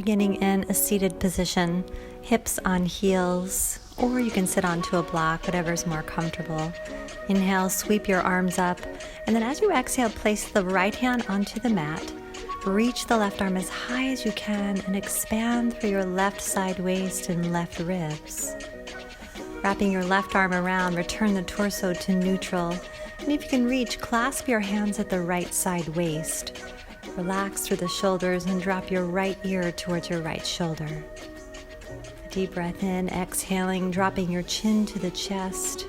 beginning in a seated position, hips on heels, or you can sit onto a block, whatever's more comfortable. Inhale, sweep your arms up, and then as you exhale, place the right hand onto the mat. Reach the left arm as high as you can and expand through your left side waist and left ribs. Wrapping your left arm around, return the torso to neutral. And if you can reach, clasp your hands at the right side waist. Relax through the shoulders and drop your right ear towards your right shoulder. A deep breath in, exhaling, dropping your chin to the chest.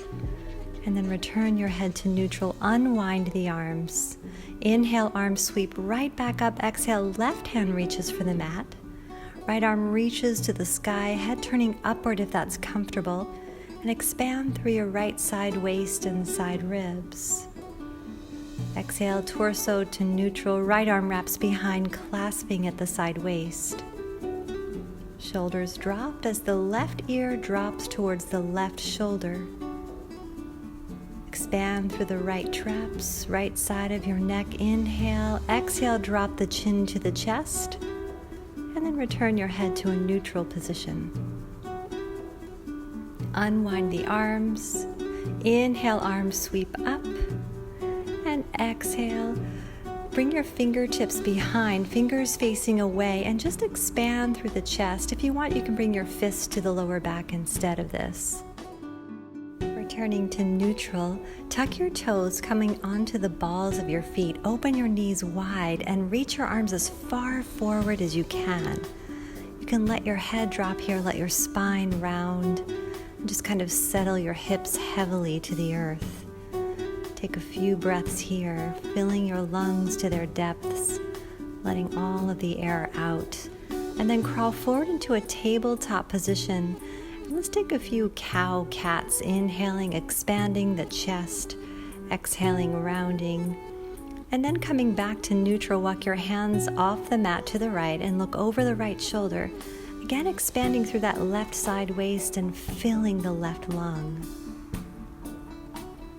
And then return your head to neutral. Unwind the arms. Inhale, arms sweep right back up. Exhale, left hand reaches for the mat. Right arm reaches to the sky, head turning upward if that's comfortable. And expand through your right side waist and side ribs. Exhale, torso to neutral. Right arm wraps behind, clasping at the side waist. Shoulders drop as the left ear drops towards the left shoulder. Expand through the right traps, right side of your neck. Inhale, exhale, drop the chin to the chest, and then return your head to a neutral position. Unwind the arms. Inhale, arms sweep up, and exhale. Bring your fingertips behind, fingers facing away, and just expand through the chest. If you want, you can bring your fists to the lower back instead of this. Returning to neutral, tuck your toes coming onto the balls of your feet. Open your knees wide and reach your arms as far forward as you can. You can let your head drop here, let your spine round, and just kind of settle your hips heavily to the earth. Take a few breaths here, filling your lungs to their depths, letting all of the air out, and then crawl forward into a tabletop position. Let's take a few cow cats, inhaling, expanding the chest, exhaling, rounding, and then coming back to neutral. Walk your hands off the mat to the right and look over the right shoulder, again expanding through that left side waist and filling the left lung.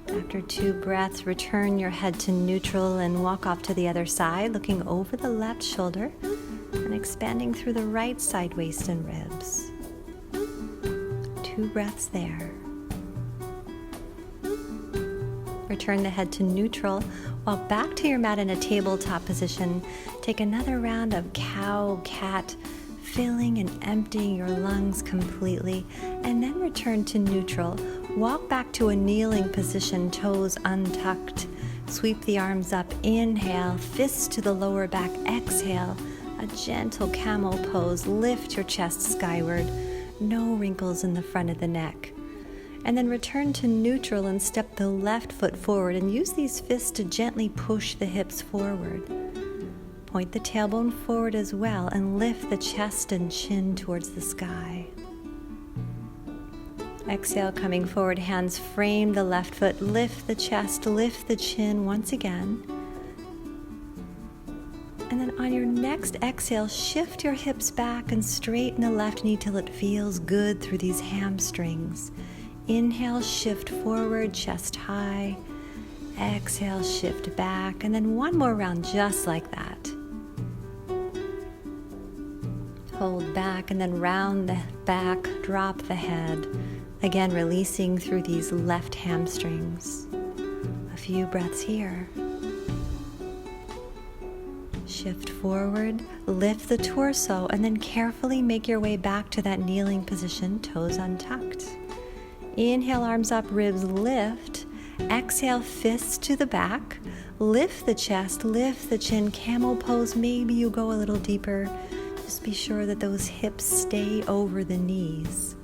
After 2 breaths, return your head to neutral and walk off to the other side, looking over the left shoulder and expanding through the right side waist and ribs. 2 breaths there. Return the head to neutral. Walk back to your mat in a tabletop position. Take another round of cow, cat, filling and emptying your lungs completely, and then return to neutral. Walk back to a kneeling position, toes untucked. Sweep the arms up. Inhale, fists to the lower back. Exhale, a gentle camel pose. Lift your chest skyward. No wrinkles in the front of the neck. And then return to neutral and step the left foot forward and use these fists to gently push the hips forward. Point the tailbone forward as well and lift the chest and chin towards the sky. Exhale, coming forward, hands frame the left foot, lift the chest, lift the chin once again. And then on your next exhale, shift your hips back and straighten the left knee till it feels good through these hamstrings. Inhale, shift forward, chest high. Exhale, shift back, and then one more round just like that. Hold back and then round the back, drop the head. Again, releasing through these left hamstrings. A few breaths here. Shift forward, lift the torso, and then carefully make your way back to that kneeling position, toes untucked. Inhale, arms up, ribs lift. Exhale, fists to the back. Lift the chest, lift the chin, camel pose. Maybe you go a little deeper. Just be sure that those hips stay over the knees.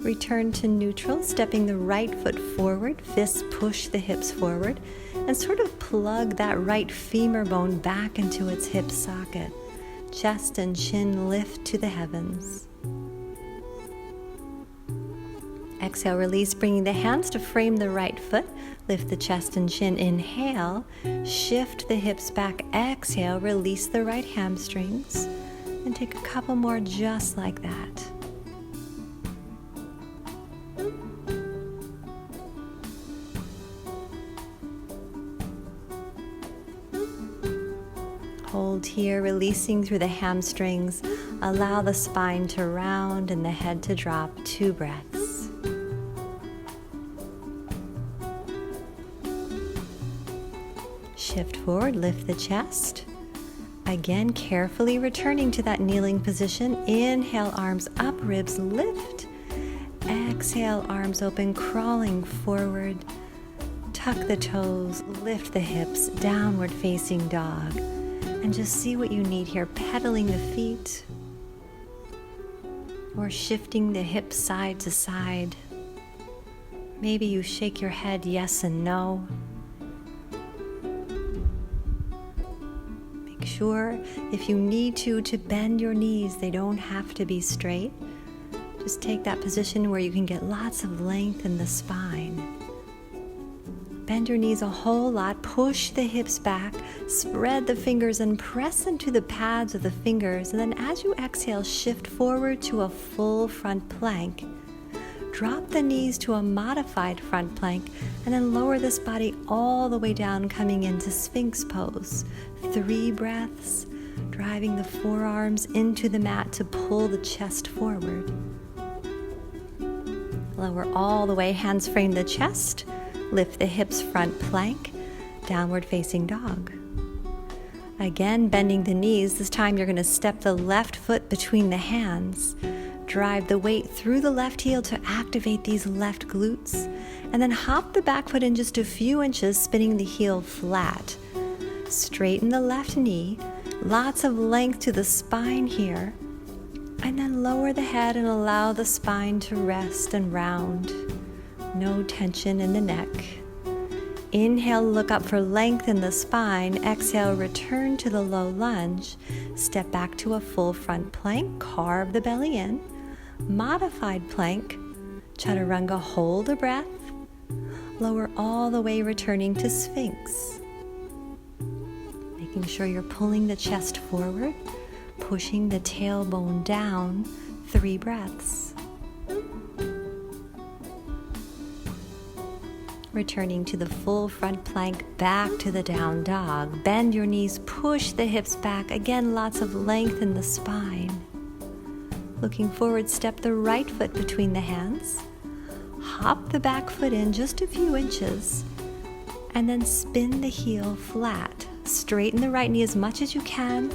Return to neutral, stepping the right foot forward. Fists push the hips forward and sort of plug that right femur bone back into its hip socket. Chest and chin lift to the heavens. Exhale, release, bringing the hands to frame the right foot. Lift the chest and chin. Inhale, shift the hips back. Exhale, release the right hamstrings. And take a couple more just like that. Hold here, releasing through the hamstrings. Allow the spine to round and the head to drop. 2 breaths. Shift forward, lift the chest. Again, carefully returning to that kneeling position. Inhale, arms up, ribs lift. Exhale, arms open, crawling forward. Tuck the toes, lift the hips, downward facing dog. And just see what you need here, pedaling the feet or shifting the hips side to side. Maybe you shake your head yes and no. Make sure if you need to bend your knees. They don't have to be straight. Just take that position where you can get lots of length in the spine. Bend your knees a whole lot, push the hips back, spread the fingers and press into the pads of the fingers. And then as you exhale, shift forward to a full front plank. Drop the knees to a modified front plank and then lower this body all the way down, coming into Sphinx pose. 3 breaths, driving the forearms into the mat to pull the chest forward. Lower all the way, hands frame the chest. Lift the hips, front plank, downward facing dog. Again, bending the knees. This time you're going to step the left foot between the hands. Drive the weight through the left heel to activate these left glutes. And then hop the back foot in just a few inches, spinning the heel flat. Straighten the left knee. Lots of length to the spine here. And then lower the head and allow the spine to rest and round. No tension in the neck. Inhale, look up for length in the spine. Exhale, return to the low lunge. Step back to a full front plank. Carve the belly in. Modified plank. Chaturanga, hold a breath. Lower all the way, returning to Sphinx. Making sure you're pulling the chest forward, pushing the tailbone down. 3 breaths. Returning to the full front plank, back to the down dog. Bend your knees, push the hips back. Again, lots of length in the spine. Looking forward, step the right foot between the hands. Hop the back foot in just a few inches. And then spin the heel flat. Straighten the right knee as much as you can.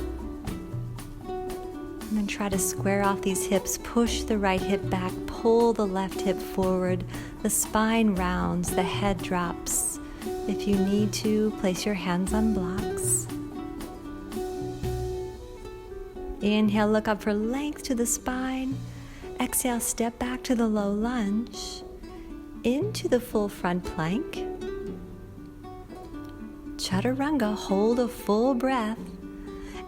And then try to square off these hips. Push the right hip back, pull the left hip forward. The spine rounds, the head drops. If you need to, place your hands on blocks. Inhale, look up for length to the spine. Exhale, step back to the low lunge. Into the full front plank. Chaturanga, hold a full breath.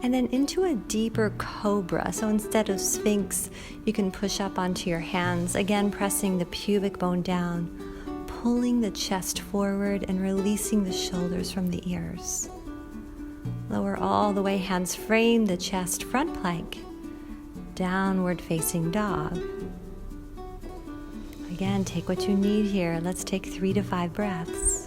And then into a deeper cobra. So instead of Sphinx, you can push up onto your hands, again pressing the pubic bone down, pulling the chest forward and releasing the shoulders from the ears. Lower all the way, hands frame the chest, front plank, downward facing dog. Again, take what you need here. Let's take 3 to 5 breaths.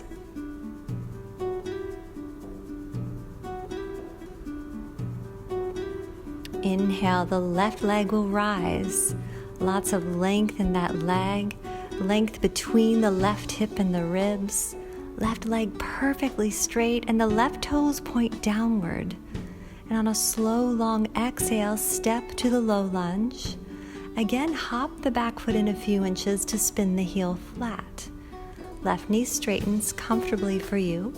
Inhale, the left leg will rise. Lots of length in that leg. Length between the left hip and the ribs. Left leg perfectly straight and the left toes point downward. And on a slow, long exhale, step to the low lunge. Again, hop the back foot in a few inches to spin the heel flat. Left knee straightens comfortably for you.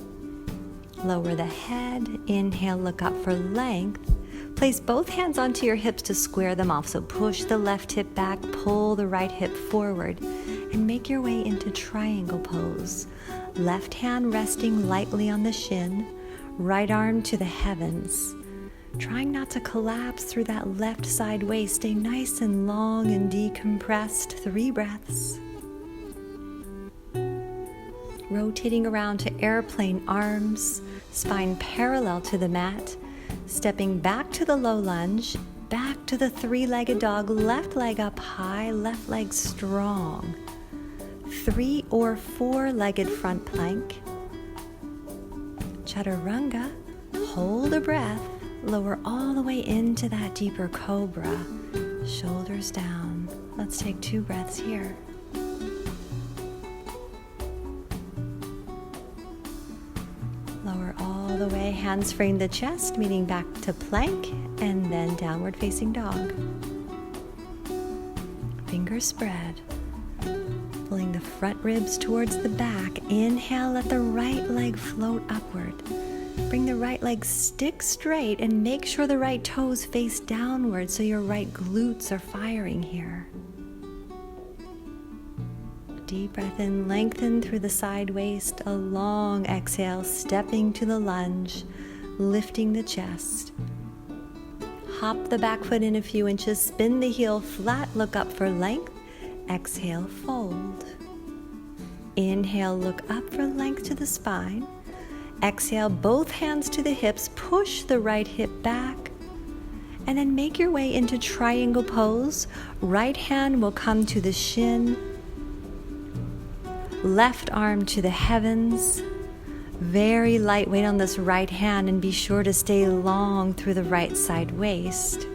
Lower the head. Inhale, look up for length. Place both hands onto your hips to square them off. So push the left hip back, pull the right hip forward, and make your way into triangle pose. Left hand resting lightly on the shin, right arm to the heavens. Trying not to collapse through that left side waist. Stay nice and long and decompressed. 3 breaths. Rotating around to airplane arms, spine parallel to the mat. Stepping back to the low lunge, back to the 3-legged dog, left leg up high, left leg strong. 3 or 4-legged front plank. Chaturanga, hold a breath, Lower all the way into that deeper cobra, shoulders down. Let's take 2 breaths here. Lower all the way, hands frame the chest, meeting back to plank, and then downward facing dog. Fingers spread, pulling the front ribs towards the back. Inhale, let the right leg float upward. Bring the right leg stick straight and make sure the right toes face downward so your right glutes are firing here. Deep breath in, lengthen through the side waist. A long exhale, stepping to the lunge, lifting the chest. Hop the back foot in a few inches, spin the heel flat, look up for length. Exhale, fold. Inhale, look up for length to the spine. Exhale, both hands to the hips, push the right hip back, and then make your way into triangle pose. Right hand will come to the shin, left arm to the heavens. Very light weight on this right hand, and be sure to stay long through the right side waist.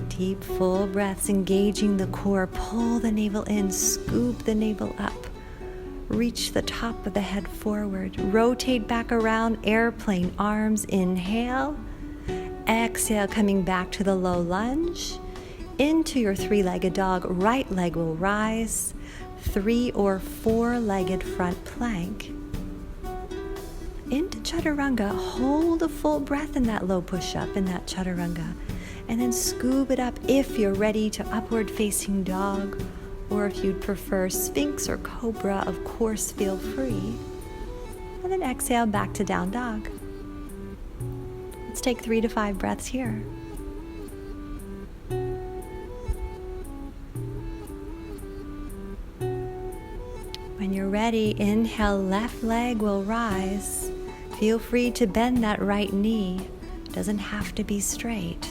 Deep, full breaths, engaging the core. Pull the navel in, scoop the navel up. Reach the top of the head forward. Rotate back around, airplane arms. Inhale. Exhale, coming back to the low lunge. Into your 3-legged dog. Right leg will rise. 3 or 4-legged front plank. Into chaturanga. Hold a full breath in that low push-up, in that chaturanga. And then scoop it up if you're ready to upward facing dog. Or if you'd prefer Sphinx or Cobra, of course, feel free. And then exhale back to down dog. Let's take 3 to 5 breaths here. When you're ready, inhale, left leg will rise. Feel free to bend that right knee. It doesn't have to be straight.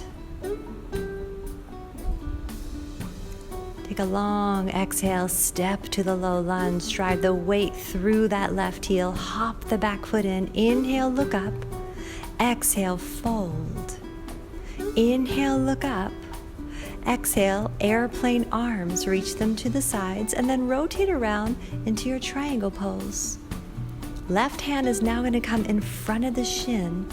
Take a long exhale, step to the low lunge, drive the weight through that left heel, hop the back foot in, inhale, look up, exhale, fold. Inhale, look up, exhale, airplane arms, reach them to the sides, and then rotate around into your triangle pose. Left hand is now going to come in front of the shin,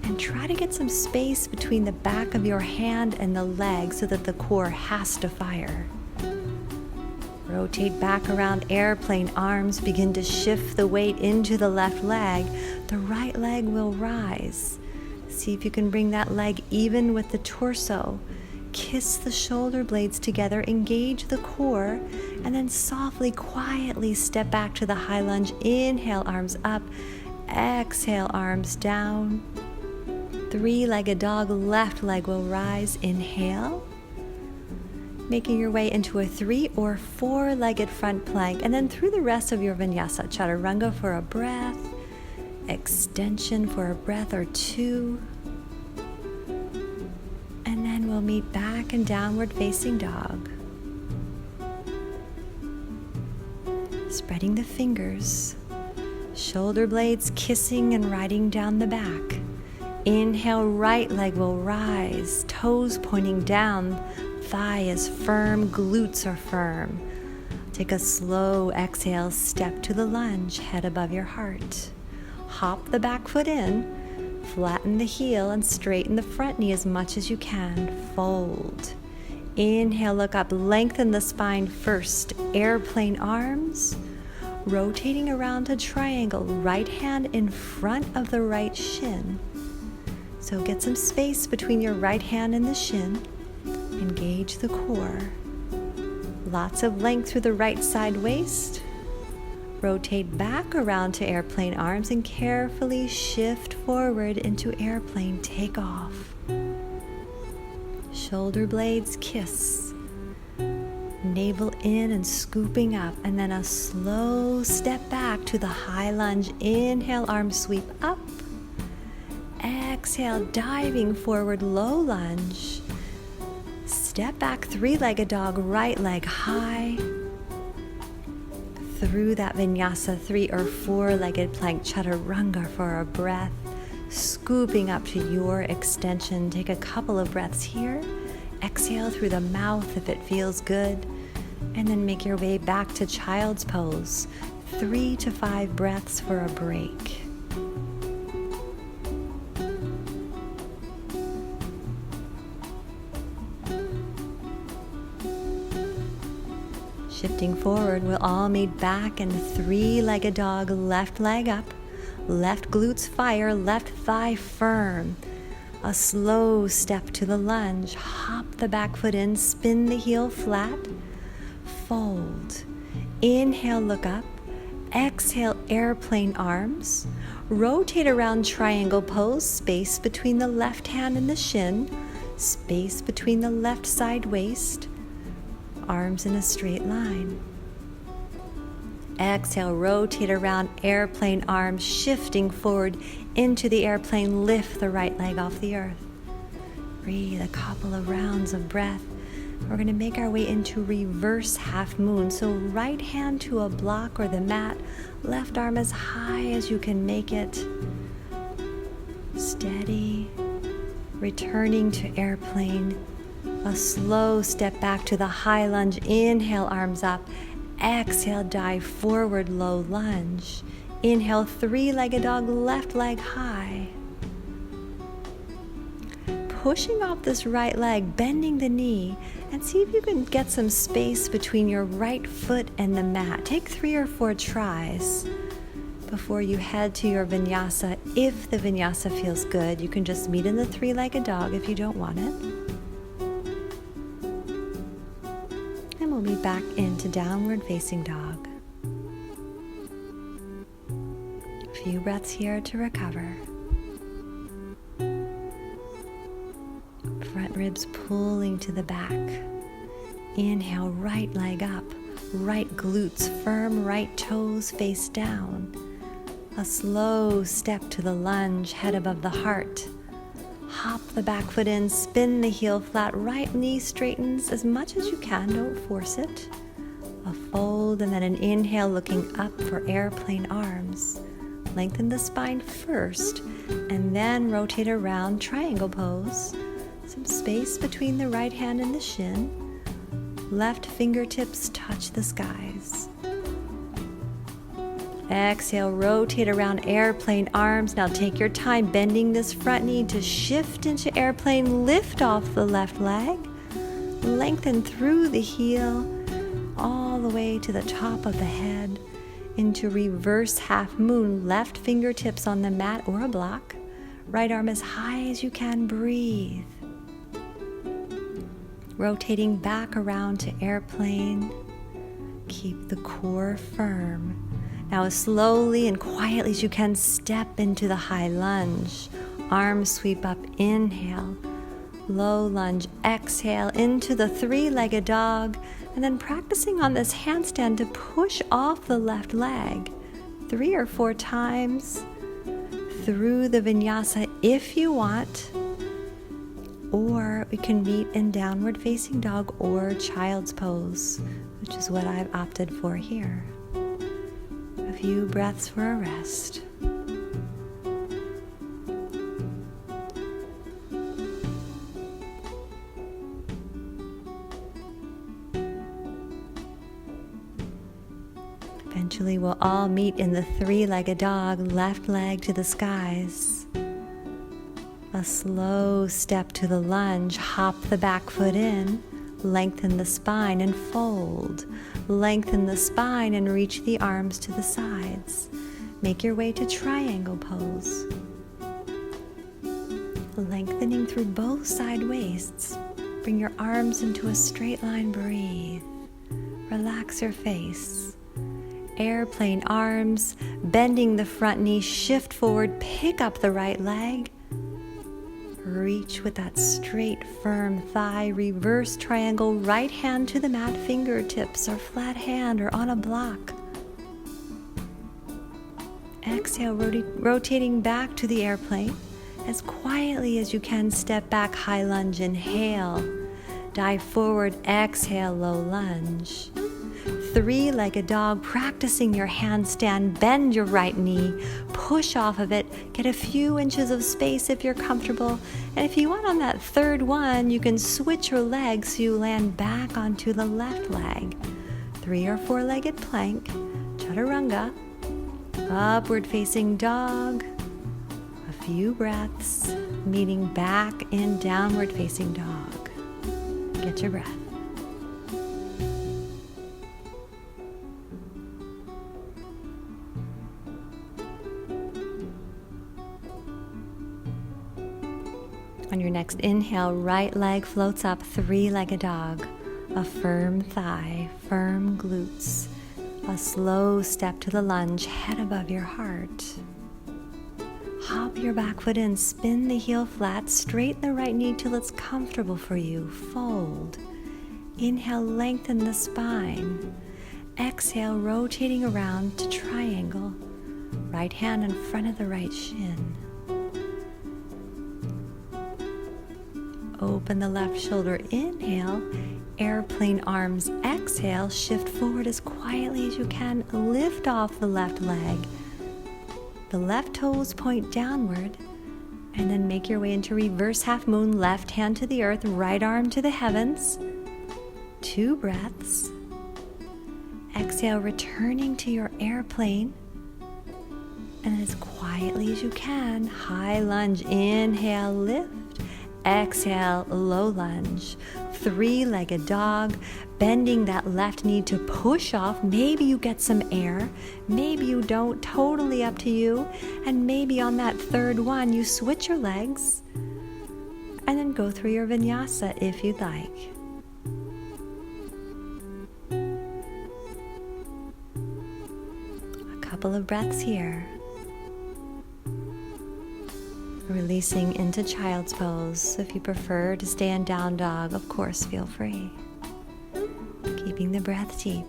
and try to get some space between the back of your hand and the leg so that the core has to fire. Rotate back around, airplane arms, begin to shift the weight into the left leg. The right leg will rise. See if you can bring that leg even with the torso. Kiss the shoulder blades together, engage the core, and then softly, quietly step back to the high lunge. Inhale, arms up. Exhale, arms down. 3-legged dog, left leg will rise. Inhale. Making your way into a 3 or 4-legged front plank, and then through the rest of your vinyasa. Chaturanga for a breath, extension for a breath or 2, and then we'll meet back in downward facing dog. Spreading the fingers, shoulder blades kissing and riding down the back. Inhale, right leg will rise, toes pointing down. Thigh is firm, glutes are firm. Take a slow exhale, step to the lunge, head above your heart. Hop the back foot in, flatten the heel and straighten the front knee as much as you can. Fold. Inhale, look up, lengthen the spine first. Airplane arms, rotating around a triangle, right hand in front of the right shin. So get some space between your right hand and the shin. Engage the core. Lots of length through the right side waist. Rotate back around to airplane arms and carefully shift forward into airplane takeoff. Shoulder blades kiss. Navel in and scooping up, and then a slow step back to the high lunge. Inhale, arms sweep up. Exhale, diving forward, low lunge. Step back, 3-legged dog, right leg high. Through that vinyasa, 3 or 4-legged plank chaturanga for a breath. scooping up to your extension. Take a couple of breaths here. Exhale through the mouth if it feels good. And then make your way back to child's pose. 3 to 5 breaths for a break. Shifting forward, we'll all meet back in 3-legged dog, left leg up, left glutes fire, left thigh firm. A slow step to the lunge, hop the back foot in, spin the heel flat, fold. Inhale, look up. Exhale, airplane arms. Rotate around triangle pose, space between the left hand and the shin, space between the left side waist, arms in a straight line. Exhale, rotate around airplane arms, shifting forward into the airplane, lift the right leg off the earth. Breathe a couple of rounds of breath. We're going to make our way into reverse half moon. So right hand to a block or the mat, left arm as high as you can make it. Steady, returning to airplane. A slow step back to the high lunge. Inhale, arms up. Exhale, dive forward, low lunge. Inhale, 3-legged dog, left leg high. Pushing off this right leg, bending the knee, and see if you can get some space between your right foot and the mat. Take 3 or 4 tries before you head to your vinyasa. If the vinyasa feels good, you can just meet in the 3-legged dog if you don't want it. And we'll be back into downward facing dog. A few breaths here to recover. Front ribs pulling to the back. Inhale, right leg up, right glutes firm, right toes face down. A slow step to the lunge, head above the heart. Hop the back foot in, spin the heel flat, right knee straightens as much as you can, don't force it. A fold and then an inhale, looking up for airplane arms. Lengthen the spine first and then rotate around, triangle pose. Some space between the right hand and the shin. Left fingertips touch the skies. Exhale, rotate around airplane arms. Now take your time bending this front knee to shift into airplane. Lift off the left leg. Lengthen through the heel all the way to the top of the head into reverse half moon. Left fingertips on the mat or a block. Right arm as high as you can. Breathe. Rotating back around to airplane. Keep the core firm. Now as slowly and quietly as you can, step into the high lunge. Arms sweep up, inhale. Low lunge, exhale into the 3-legged dog. And then practicing on this handstand to push off the left leg 3 or 4 times through the vinyasa if you want. Or we can meet in downward facing dog or child's pose, which is what I've opted for here. A few breaths for a rest. Eventually we'll all meet in the 3-legged dog, left leg to the skies. A slow step to the lunge, hop the back foot in, lengthen the spine and fold. Lengthen the spine and reach the arms to the sides. Make your way to triangle pose. Lengthening through both side waists. Bring your arms into a straight line, breathe. Relax your face. Airplane arms, bending the front knee, shift forward, pick up the right leg. Reach with that straight, firm thigh, reverse triangle, right hand to the mat, fingertips or flat hand or on a block. Exhale, rotating back to the airplane. As quietly as you can, step back, high lunge, inhale. Dive forward, exhale, low lunge. 3-legged dog, practicing your handstand, bend your right knee, push off of it. Get a few inches of space if you're comfortable. And if you want on that third one, you can switch your legs so you land back onto the left leg. 3 or 4-legged plank, chaturanga, upward facing dog. A few breaths, meeting back in downward facing dog. Get your breath. On your next inhale, right leg floats up, 3-legged dog. A firm thigh, firm glutes. A slow step to the lunge, head above your heart. Hop your back foot in, spin the heel flat, straighten the right knee till it's comfortable for you. Fold. Inhale, lengthen the spine. Exhale, rotating around to triangle. Right hand in front of the right shin. Open the left shoulder, inhale, airplane arms, exhale, shift forward as quietly as you can, lift off the left leg. The left toes point downward, and then make your way into reverse half moon, left hand to the earth, right arm to the heavens. 2 breaths. Exhale, returning to your airplane, and as quietly as you can, high lunge, inhale, lift. Exhale, low lunge, 3-legged dog, bending that left knee to push off. Maybe you get some air, maybe you don't, totally up to you. And maybe on that third one, you switch your legs and then go through your vinyasa if you'd like. A couple of breaths here. Releasing into child's pose. If you prefer to stay in down dog, of course, feel free. Keeping the breath deep.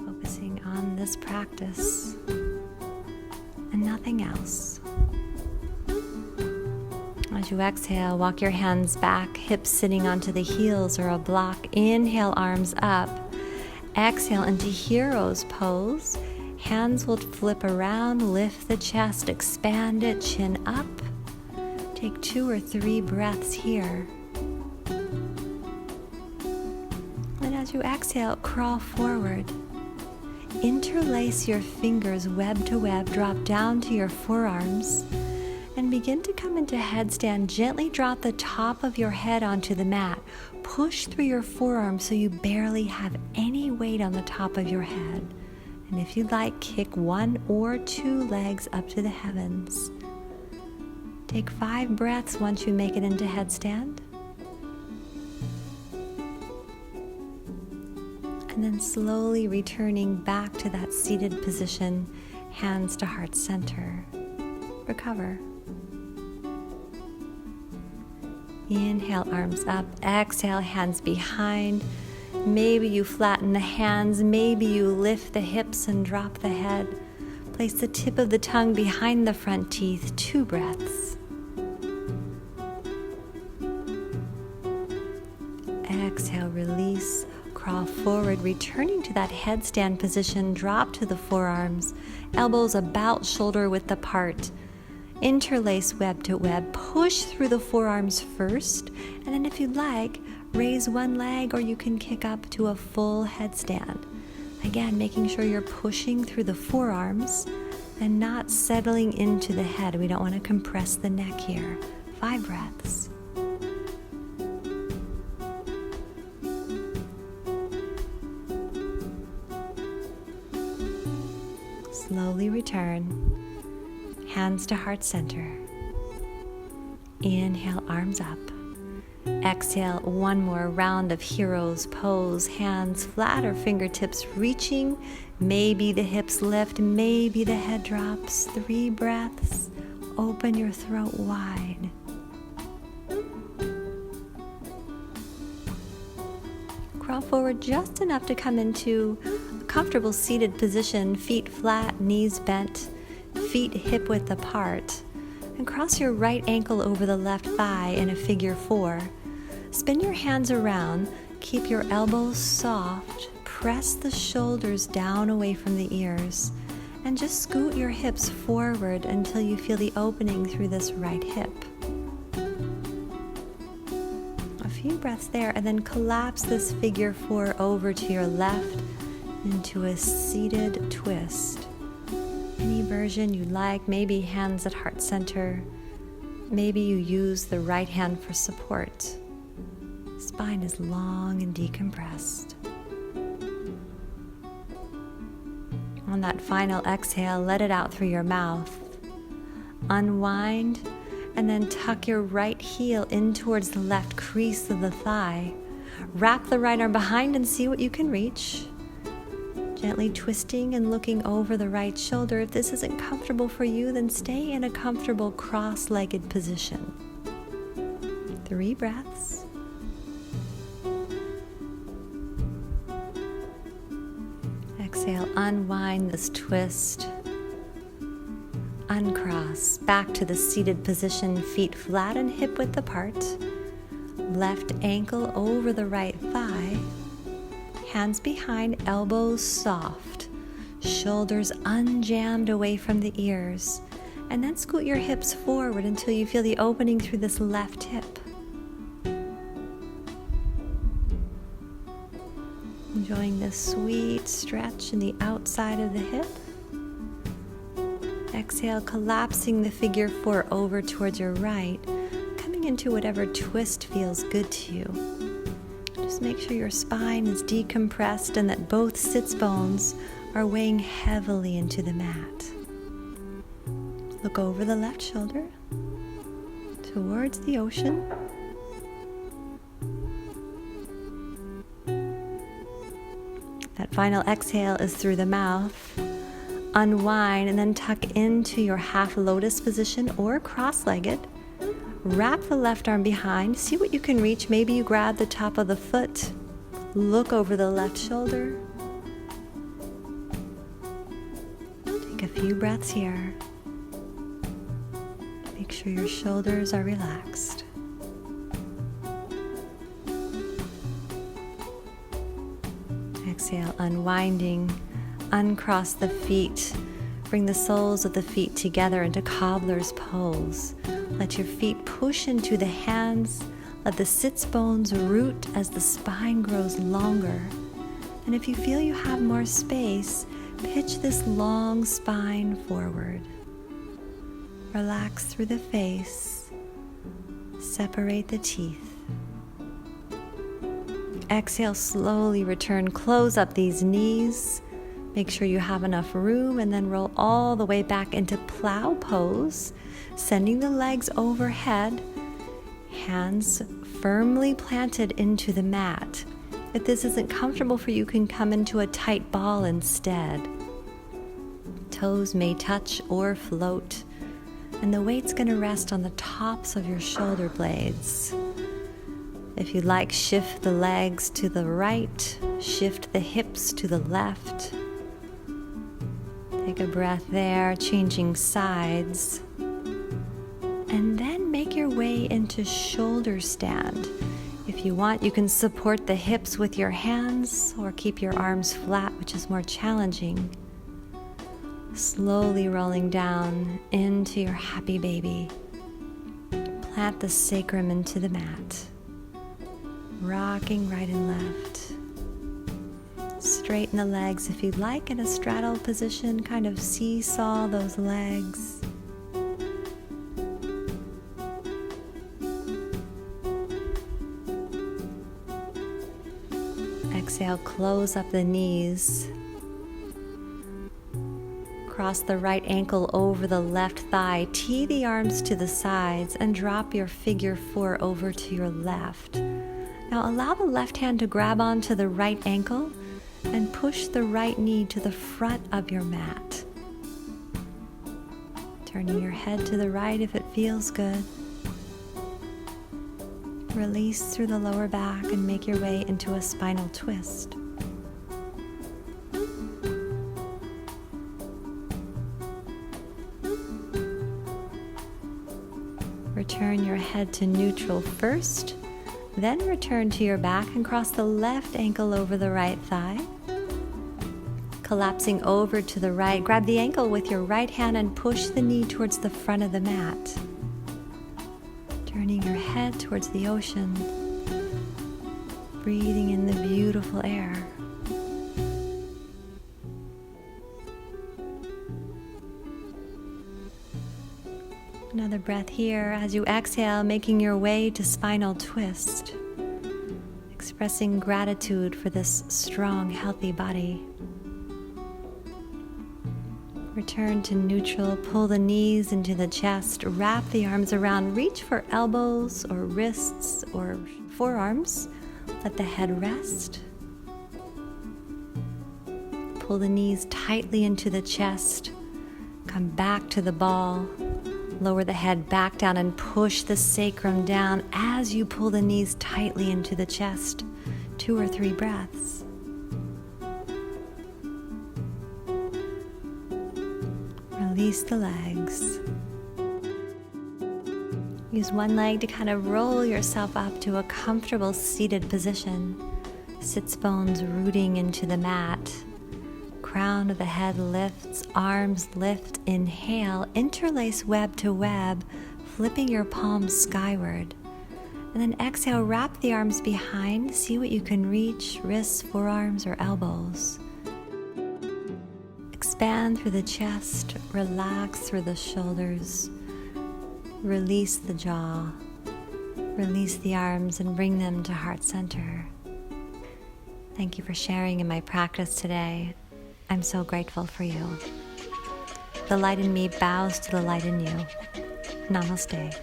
Focusing on this practice and nothing else. As you exhale, walk your hands back, hips sitting onto the heels or a block. Inhale, arms up. Exhale into hero's pose. Hands will flip around, lift the chest, expand it, chin up. Take 2 or 3 breaths here. And as you exhale, crawl forward. Interlace your fingers web to web, drop down to your forearms, and begin to come into headstand. Gently drop the top of your head onto the mat. Push through your forearms so you barely have any weight on the top of your head. And if you'd like, kick 1 or 2 legs up to the heavens. Take 5 breaths once you make it into headstand. And then slowly returning back to that seated position, hands to heart center. Recover. Inhale, arms up. Exhale, hands behind. Maybe you flatten the hands, maybe you lift the hips and drop the head. Place the tip of the tongue behind the front teeth, 2 breaths. Exhale, release, crawl forward, returning to that headstand position, drop to the forearms, elbows about shoulder width apart. Interlace web to web, push through the forearms first, and then if you'd like, raise 1 leg or you can kick up to a full headstand. Again, making sure you're pushing through the forearms and not settling into the head. We don't want to compress the neck here. 5 breaths. Slowly return. Hands to heart center. Inhale, arms up. Exhale, 1 more round of hero's pose. Hands flat or fingertips reaching. Maybe the hips lift, maybe the head drops. 3 breaths. Open your throat wide. Crawl forward just enough to come into a comfortable seated position. Feet flat, knees bent. Feet hip width apart, and cross your right ankle over the left thigh in a figure 4. Spin your hands around, keep your elbows soft, press the shoulders down away from the ears, And just scoot your hips forward until you feel the opening through this right hip. A few breaths there, and then collapse this figure four over to your left into a seated twist. Any version you like, maybe hands at heart center. Maybe you use the right hand for support. Spine is long and decompressed. On that final exhale, let it out through your mouth. Unwind and then tuck your right heel in towards the left crease of the thigh. Wrap the right arm behind and see what you can reach. Gently twisting and looking over the right shoulder. If this isn't comfortable for you, then stay in a comfortable cross-legged position. 3 breaths. Exhale, unwind this twist. Uncross, back to the seated position, feet flat and hip width apart. Left ankle over the right thigh. Hands behind, elbows soft. Shoulders unjammed away from the ears. And then scoot your hips forward until you feel the opening through this left hip. Enjoying this sweet stretch in the outside of the hip. Exhale, collapsing the figure four over towards your right, coming into whatever twist feels good to you. Just make sure your spine is decompressed and that both sits bones are weighing heavily into the mat. Look over the left shoulder towards the ocean. That final exhale is through the mouth. Unwind and then tuck into your half lotus position or cross-legged. Wrap the left arm behind. See what you can reach. Maybe you grab the top of the foot. Look over the left shoulder. Take a few breaths here. Make sure your shoulders are relaxed. Exhale, unwinding, uncross the feet. Bring the soles of the feet together into cobbler's pose. Let your feet push into the hands. Let the sits bones root as the spine grows longer. And if you feel you have more space, pitch this long spine forward. Relax through the face. Separate the teeth. Exhale, slowly return. Close up these knees. Make sure you have enough room and then roll all the way back into plow pose, sending the legs overhead, hands firmly planted into the mat. If this isn't comfortable for you, you can come into a tight ball instead. Toes may touch or float, and the weight's going to rest on the tops of your shoulder blades. If you like, shift the legs to the right, shift the hips to the left. Take a breath there, changing sides. And then make your way into shoulder stand. If you want, you can support the hips with your hands or keep your arms flat, which is more challenging. Slowly rolling down into your happy baby. Plant the sacrum into the mat. Rocking right and left. Straighten the legs if you'd like in a straddle position, kind of seesaw those legs. Exhale, close up the knees. Cross the right ankle over the left thigh. Tee the arms to the sides and drop your figure four over to your left. Now allow the left hand to grab onto the right ankle and push the right knee to the front of your mat. Turning your head to the right if it feels good. Release through the lower back and make your way into a spinal twist. Return your head to neutral first. Then return to your back and cross the left ankle over the right thigh. Collapsing over to the right, grab the ankle with your right hand and push the knee towards the front of the mat. Turning your head towards the ocean, breathing in the beautiful air. Another breath here as you exhale, making your way to spinal twist, expressing gratitude for this strong, healthy body. Return to neutral, pull the knees into the chest, wrap the arms around, reach for elbows or wrists or forearms. Let the head rest. Pull the knees tightly into the chest, come back to the ball, lower the head back down and push the sacrum down as you pull the knees tightly into the chest. 2 or 3 breaths. Release the legs. Use one leg to kind of roll yourself up to a comfortable seated position. Sits bones rooting into the mat. Crown of the head lifts, arms lift. Inhale, interlace web to web, flipping your palms skyward. And then exhale, wrap the arms behind. See what you can reach, wrists, forearms, or elbows. Expand through the chest, relax through the shoulders, release the jaw, release the arms and bring them to heart center. Thank you for sharing in my practice today. I'm so grateful for you. The light in me bows to the light in you. Namaste.